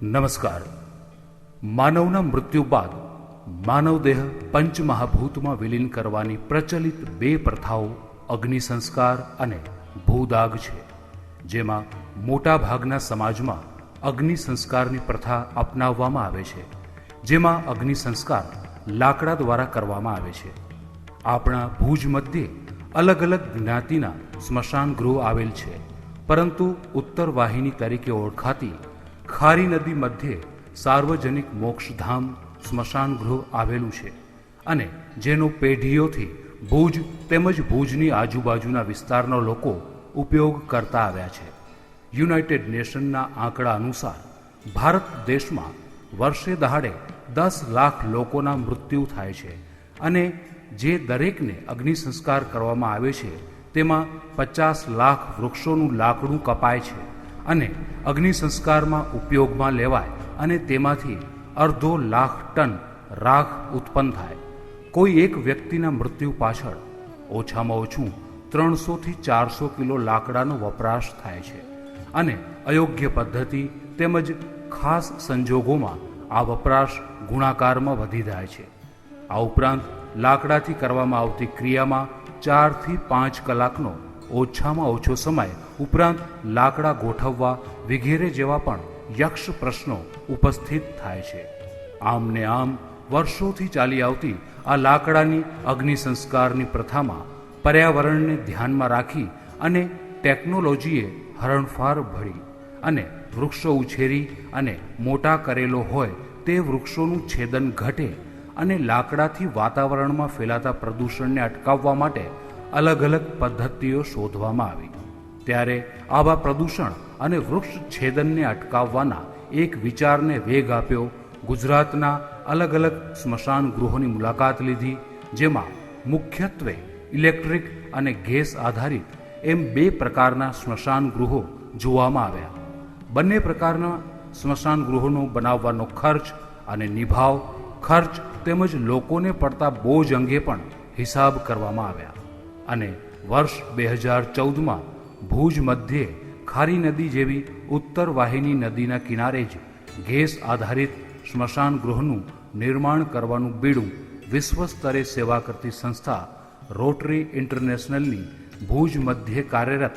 નમસ્કાર. માનવના મૃત્યુ બાદ માનવદેહ પંચમહાભૂતમાં વિલીન કરવાની પ્રચલિત બે પ્રથાઓ અગ્નિ સંસ્કાર અને ભૂદાગ છે, જેમાં મોટા ભાગના સમાજમાં અગ્નિ સંસ્કારની પ્રથા અપનાવવામાં આવે છે, જેમાં અગ્નિ સંસ્કાર લાકડા દ્વારા કરવામાં આવે છે. આપણા ભુજ મધ્યે અલગ અલગ જ્ઞાતિના સ્મશાન ગૃહ આવેલ છે, પરંતુ ઉત્તર વાહિની તરીકે ઓળખાતી ખારી નદી મધ્યે સાર્વજનિક મોક્ષધામ સ્મશાન ગૃહ આવેલું છે અને જેનો પેઢીઓથી ભુજ તેમજ ભુજની આજુબાજુના વિસ્તારના લોકો ઉપયોગ કરતા આવ્યા છે. યુનાઇટેડ નેશનના આંકડા અનુસાર ભારત દેશમાં વર્ષે દહાડે 10 લાખ લોકોના મૃત્યુ થાય છે અને જે દરેકને અગ્નિ સંસ્કાર કરવામાં આવે છે તેમાં 50 લાખ વૃક્ષોનું લાકડું કપાય છે અને અગ્નિ સંસ્કારમાં ઉપયોગમાં લેવાય અને તેમાંથી 2.5 લાખ ટન રાખ ઉત્પન્ન થાય. કોઈ એક વ્યક્તિના મૃત્યુ પાછળ ઓછામાં ઓછું 300થી 400 કિલો લાકડાનો વપરાશ થાય છે અને અયોગ્ય પદ્ધતિ તેમજ ખાસ સંજોગોમાં આ વપરાશ ગુણાકારમાં વધી જાય છે. આ ઉપરાંત લાકડાથી કરવામાં આવતી ક્રિયામાં 4 થી 5 કલાકનો ઓછામાં ઓછો સમય ઉપરાંત લાકડા ગોઠવવા વગેરે જેવા પણ યક્ષ પ્રશ્નો ઉપસ્થિત થાય છે. આમ ને આમ વર્ષોથી ચાલી આવતી આ લાકડાની અગ્નિ સંસ્કારની પ્રથામાં પર્યાવરણને ધ્યાનમાં રાખી અને ટેકનોલોજીએ હરણફાળ ભળી અને વૃક્ષો ઉછેરી અને મોટા કરેલો હોય તે વૃક્ષોનું છેદન ઘટે અને લાકડાથી વાતાવરણમાં ફેલાતા પ્રદૂષણને અટકાવવા માટે અલગ અલગ પદ્ધતિઓ શોધવામાં આવી. ત્યારે આવા પ્રદૂષણ અને વૃક્ષ છેદનને અટકાવવાના એક વિચારને વેગ આપ્યો. ગુજરાતના અલગ અલગ સ્મશાન ગૃહોની મુલાકાત લીધી, જેમાં મુખ્યત્વે ઇલેક્ટ્રિક અને ગેસ આધારિત એમ 2 પ્રકારના સ્મશાન ગૃહો જોવામાં આવ્યા. બંને પ્રકારના સ્મશાન ગૃહોનો બનાવવાનો ખર્ચ અને નિભાવ ખર્ચ તેમજ લોકોને પડતા બોજ અંગે પણ હિસાબ કરવામાં આવ્યા અને વર્ષ 2014માં ભુજ મધ્યે ખારી નદી જેવી ઉત્તર વાહિની નદીના કિનારે જ ગેસ આધારિત સ્મશાન ગૃહનું નિર્માણ કરવાનું બીડું વિશ્વ સ્તરે સેવા કરતી સંસ્થા રોટરી ઇન્ટરનેશનલની ભુજ મધ્યે કાર્યરત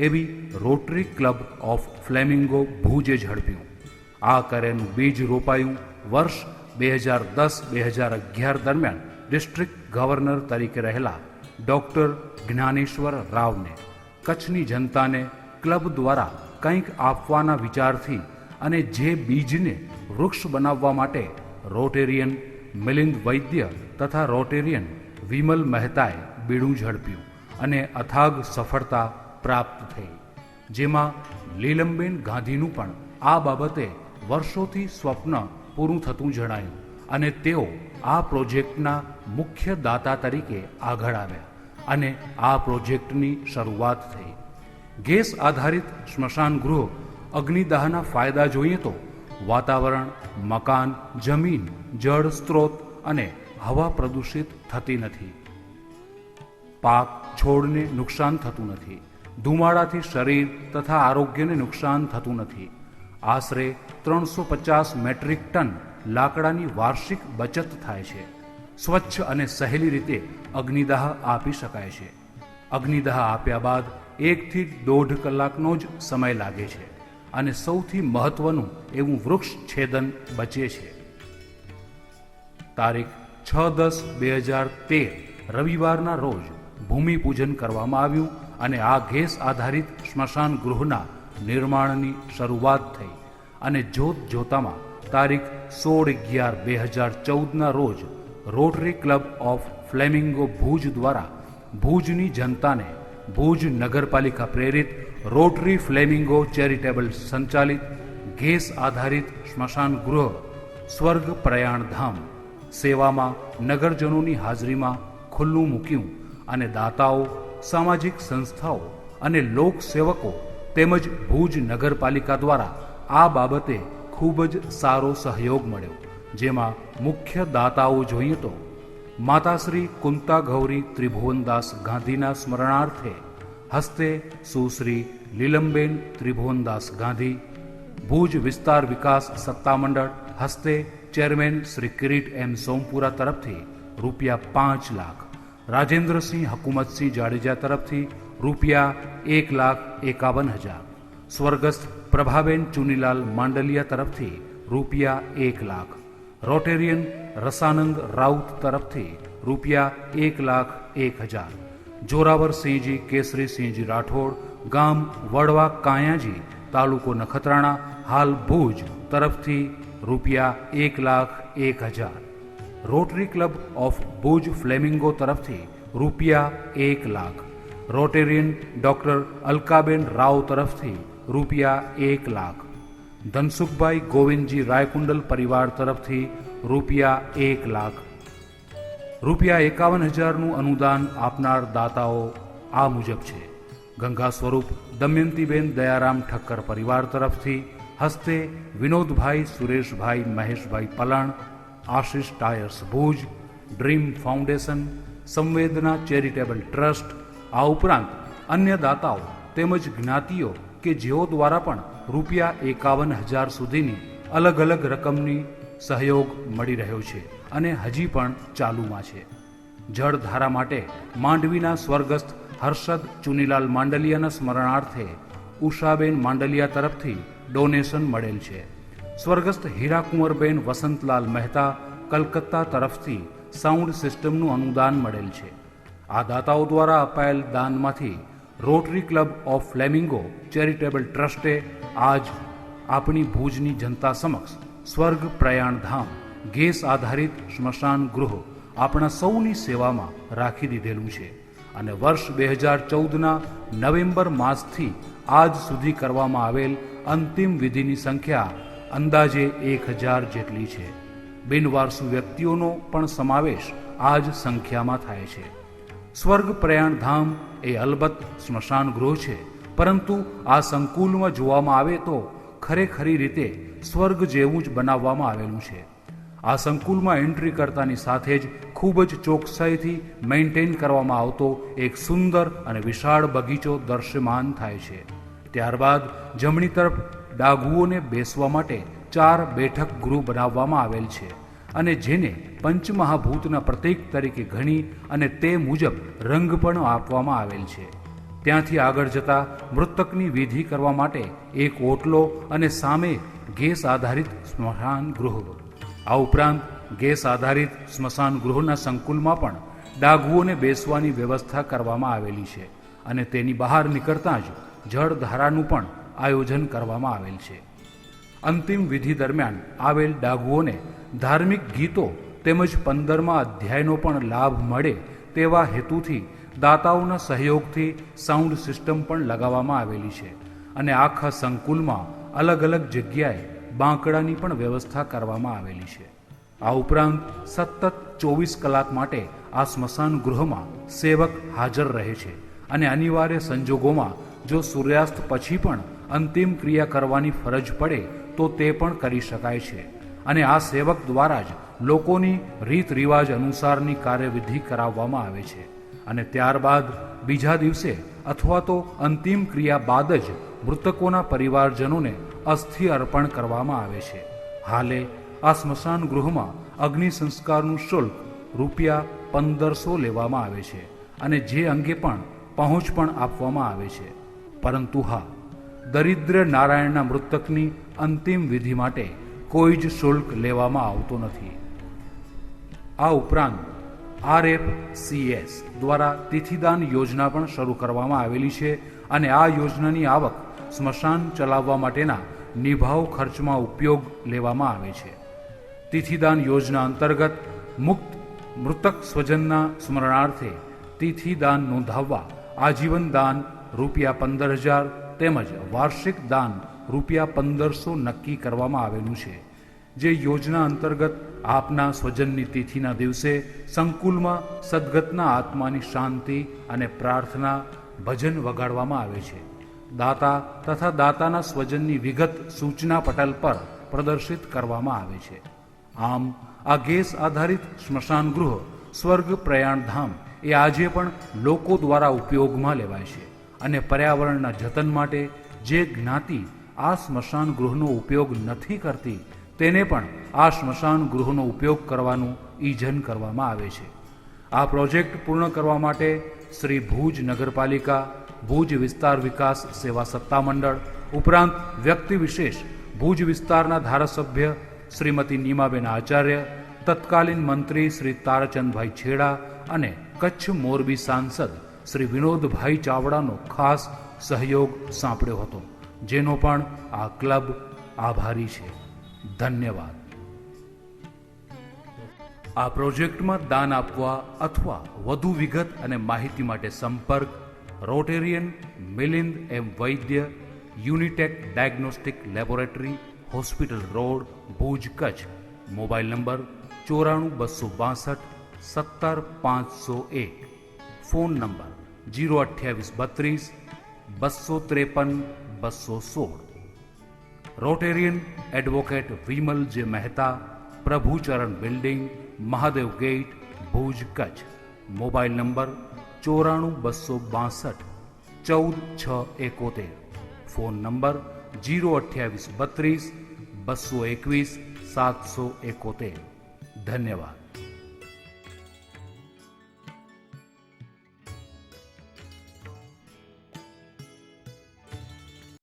એવી રોટરી ક્લબ ઓફ ફ્લેમિંગો ભુજે ઝડપ્યું. આ કાર્યનું બીજ રોપાયું વર્ષ 2010-2011 દરમિયાન ડિસ્ટ્રિક્ટ ગવર્નર તરીકે રહેલા ડૉક્ટર જ્ઞાનેશ્વર રાવને. કચ્છની જનતાને ક્લબ દ્વારા કંઈક આપવાના વિચારથી અને જે બીજને વૃક્ષ બનાવવા માટે રોટેરિયન મિલિંદ વૈદ્ય તથા રોટેરિયન વિમલ મહેતાએ બીડું ઝડપ્યું અને અથાગ સફળતા પ્રાપ્ત થઈ, જેમાં લીલમબેન ગાંધીનું પણ આ બાબતે વર્ષોથી સ્વપ્ન પૂરું થતું જણાયું અને તેઓ આ પ્રોજેક્ટના મુખ્ય દાતા તરીકે આગળ આવ્યા અને આ પ્રોજેક્ટની શરૂઆત થઈ. ગેસ આધારિત સ્મશાન ગૃહ અગ્નિદાહના ફાયદા જોઈએ તો વાતાવરણ, મકાન, જમીન, જળ સ્ત્રોત અને હવા પ્રદૂષિત થતી નથી. પાક છોડને નુકસાન થતું નથી. ધુમાડાથી શરીર તથા આરોગ્યને નુકસાન થતું નથી. આશરે 350 મેટ્રિક ટન લાકડાની વાર્ષિક બચત થાય છે. સ્વચ્છ અને સહેલી રીતે અગ્નિદાહ આપી શકાય છે. અગ્નિદાહ આપ્યા બાદ 1 થી 1.5 કલાકનો જ સમય લાગે છે અને સૌથી મહત્વનું એવું વૃક્ષ છેદન બચે છે. તારીખ 6/10/2013 રવિવારના રોજ ભૂમિપૂજન કરવામાં આવ્યું અને આ ગેસ આધારિત સ્મશાન ગૃહના નિર્માણની શરૂઆત થઈ અને જોત જોતામાં તારીખ 16/11/2014ના રોજ rotary club of flamingo Bhuj દ્વારા ભુજની જનતાને ભુજ નગરપાલિકા પ્રેરિત રોટરી ફ્લેમિંગો ચેરિટેબલ સંચાલિત ગેસ આધારિત સ્મશાન ગૃહ સ્વર્ગ પ્રયાણધામ સેવામાં નગરજનોની હાજરીમાં ખુલ્લું મૂક્યું અને દાતાઓ, સામાજિક સંસ્થાઓ અને લોકસેવકો તેમજ ભુજ નગરપાલિકા દ્વારા આ બાબતે ખૂબ જ સારો સહયોગ મળ્યો, જેમાં મુખ્ય દાતાઓ જોઈએ તો માતાશ્રી કુંતા ગૌરી ત્રિભુવનદાસ ગાંધીના સ્મરણાર્થે હસ્તે સુશ્રી લીલમબેન ત્રિભુવનદાસ ગાંધી, ભુજ વિસ્તાર વિકાસ સત્તામંડળ હસ્તે ચેરમેન શ્રી કિરીટ એમ સોમપુરા તરફથી ₹5 લાખ, રાજેન્દ્રસિંહ હકુમતસિંહ જાડેજા તરફથી ₹1,51,000, સ્વર્ગસ્થ પ્રભાબેન ચુનીલાલ માંડલિયા તરફથી ₹1 લાખ, રોટેરિયન રસાનંદ રાઉત તરફથી ₹1,01,000, જોરાવરસિંહજી કેસરીસિંહજી રાઠોડ, ગામ વડવા કાયાજી, તાલુકો નખત્રાણા, હાલ ભુજ તરફથી ₹1,01,000, rotary club of Bhuj flamingo તરફથી ₹1 લાખ, રોટેરિયન ડોક્ટર અલકાબેન રાવ તરફથી ₹1 લાખ, ધનસુખભાઈ ગોવિંદજી રાયકુંડલ પરિવાર તરફથી ₹1 લાખ. ₹51,000નું અનુદાન આપનાર દાતાઓ આ મુજબ છે: ગંગા સ્વરૂપ દમયંતીબેન દયારામ ઠક્કર પરિવાર તરફથી હસ્તે Vinodbhai Sureshbhai Maheshbhai Palan, Ashish tyres Bhuj, dream foundation, Samvedana charitable trust. આ ઉપરાંત અન્ય દાતાઓ તેમજ જ્ઞાતિઓ કે જેઓ દ્વારા પણ ₹51,000 સુધીની અલગ અલગ રકમની સહયોગ મળી રહ્યો છે અને હજી પણ ચાલુમાં છે. જળધારા માટે માંડવીના સ્વર્ગસ્થ હર્ષદ ચુનીલાલ માંડલિયાના સ્મરણાર્થે ઉષાબેન માંડલિયા તરફથી ડોનેશન મળેલ છે. સ્વર્ગસ્થ હીરાકુંવરબેન વસંતલાલ મહેતા કલકત્તા તરફથી સાઉન્ડ સિસ્ટમનું અનુદાન મળેલ છે. આ દાતાઓ દ્વારા અપાયેલ દાનમાંથી rotary club of flamingo charitable ટ્રસ્ટે આજ આપણી ભુજની જનતા સમક્ષ સ્વર્ગ પ્રયાણધામ ગેસ આધારિત સ્મશાન ગૃહ આપણા સૌની સેવામાં રાખી દીધેલું છે અને વર્ષ 2014ના નવેમ્બર માસથી આજ સુધી કરવામાં આવેલ અંતિમ વિધિની સંખ્યા અંદાજે 1,000 જેટલી છે. બિનવારસુ વ્યક્તિઓનો પણ સમાવેશ આ જ સંખ્યામાં થાય છે. સ્વર્ગ પ્રયાણધામ એ અલબત્ત સ્મશાન ગૃહ છે, પરંતુ આ સંકુલમાં જોવામાં આવે તો ખરેખરી રીતે સ્વર્ગ જેવું જ બનાવવામાં આવેલું છે. આ સંકુલમાં એન્ટ્રી કરતાની સાથે જ ખૂબ જ ચોકસાઈથી મેન્ટેન કરવામાં આવતો એક સુંદર અને વિશાળ બગીચો દૃશ્યમાન થાય છે. ત્યારબાદ જમણી તરફ ડાઘુઓને બેસવા માટે 4 બેઠક ગૃહ બનાવવામાં આવેલ છે અને જેને પંચમહાભૂતના પ્રતીક તરીકે ગણી અને તે મુજબ રંગ પણ આપવામાં આવેલ છે. ત્યાંથી આગળ જતા મૃતકની વિધિ કરવા માટે એક ઓટલો અને સામે ગેસ આધારિત સ્મશાન ગૃહ. આ ઉપરાંત ગેસ આધારિત સ્મશાન ગૃહના સંકુલમાં પણ ડાઘુઓને બેસવાની વ્યવસ્થા કરવામાં આવેલી છે અને તેની બહાર નીકળતા જ જળધારાનું પણ આયોજન કરવામાં આવેલ છે. અંતિમ વિધિ દરમિયાન આવેલ ડાઘુઓને ધાર્મિક ગીતો તેમજ 15મા અધ્યાયનો પણ લાભ મળે તેવા હેતુથી દાતાઓના સહયોગથી સાઉન્ડ સિસ્ટમ પણ લગાવવામાં આવેલી છે અને આખા સંકુલમાં અલગ અલગ જગ્યાએ બાંકડાની પણ વ્યવસ્થા કરવામાં આવેલી છે. આ ઉપરાંત સતત 24 કલાક માટે આ સ્મશાન ગૃહમાં સેવક હાજર રહે છે અને અનિવાર્ય સંજોગોમાં જો સૂર્યાસ્ત પછી પણ અંતિમ ક્રિયા કરવાની ફરજ પડે તો તે પણ કરી શકાય છે અને આ સેવક દ્વારા જ લોકોની રીત રિવાજ અનુસારની કાર્યવિધિ કરાવવામાં આવે છે અને ત્યારબાદ બીજા દિવસે અથવા તો અંતિમ ક્રિયા બાદ જ મૃતકોના પરિવારજનોને અસ્થિ અર્પણ કરવામાં આવે છે. હાલે આ સ્મશાન ગૃહમાં અગ્નિ સંસ્કારનું શુલ્ક ₹1,500 લેવામાં આવે છે અને જે અંગે પણ પહોંચ પણ આપવામાં આવે છે. પરંતુ હા, દરિદ્ર નારાયણના મૃતકની અંતિમ વિધિ માટે કોઈ જ શુલ્ક લેવામાં આવતો નથી. આ ઉપરાંત RFCS દ્વારા તિથિદાન યોજના પણ શરૂ કરવામાં આવેલી છે અને આ યોજનાની આવક સ્મશાન ચલાવવા માટેના નિભાવ ખર્ચમાં ઉપયોગ લેવામાં આવે છે. તિથિદાન યોજના અંતર્ગત મુક્ત મૃતક સ્વજનના સ્મરણાર્થે તિથિદાન નોંધાવવા આજીવન દાન ₹15,000 તેમજ વાર્ષિક દાન ₹1,500 નક્કી કરવામાં આવેલું છે. જે યોજના અંતર્ગત આપના સ્વજનની તિથિના દિવસે સંકુલમાં સદગતના આત્માની શાંતિ અને પ્રાર્થના ભજન વગાડવામાં આવે છે. દાતા તથા દાતાના સ્વજનની વિગત સૂચના પટલ પર પ્રદર્શિત કરવામાં આવે છે. આમ આ ગેસ આધારિત સ્મશાન ગૃહ સ્વર્ગ પ્રયાણધામ એ આજે પણ લોકો દ્વારા ઉપયોગમાં લેવાય છે અને પર્યાવરણના જતન માટે જે જ્ઞાતિ આ સ્મશાન ગૃહનો ઉપયોગ નથી કરતી તેને પણ આ સ્મશાન ગૃહનો ઉપયોગ કરવાનું ઈજન કરવામાં આવે છે. આ પ્રોજેક્ટ પૂર્ણ કરવા માટે શ્રી ભુજ નગરપાલિકા, ભુજ વિસ્તાર વિકાસ સેવા સત્તામંડળ ઉપરાંત વ્યક્તિ વિશેષ ભુજ વિસ્તારના ધારાસભ્ય શ્રીમતી નીમાબેન આચાર્ય, તત્કાલીન મંત્રી શ્રી તારાચંદભાઈ છેડા અને કચ્છ મોરબી સાંસદ શ્રી વિનોદભાઈ ચાવડાનો ખાસ સહયોગ સાંપડ્યો હતો, જેનો પણ આ ક્લબ આભારી છે. ધન્યવાદ. આ પ્રોજેક્ટમાં દાન આપવા અથવા વધુ વિગત અને માહિતી માટે સંપર્ક Rotarian Milind M Vaidya, Unitech diagnostic laboratory, hospital road, Bhuj, Kutch. Mobile number 94 262 17 501. Phone number 028 32 253 216. Rotarian advocate Vimal J Mehta, Prabhucharan building, Mahadev gate, Bhuj, Kutch. Mobile number 94 262 14 671. Phone number 028 32 221 771. ધન્યવાદ.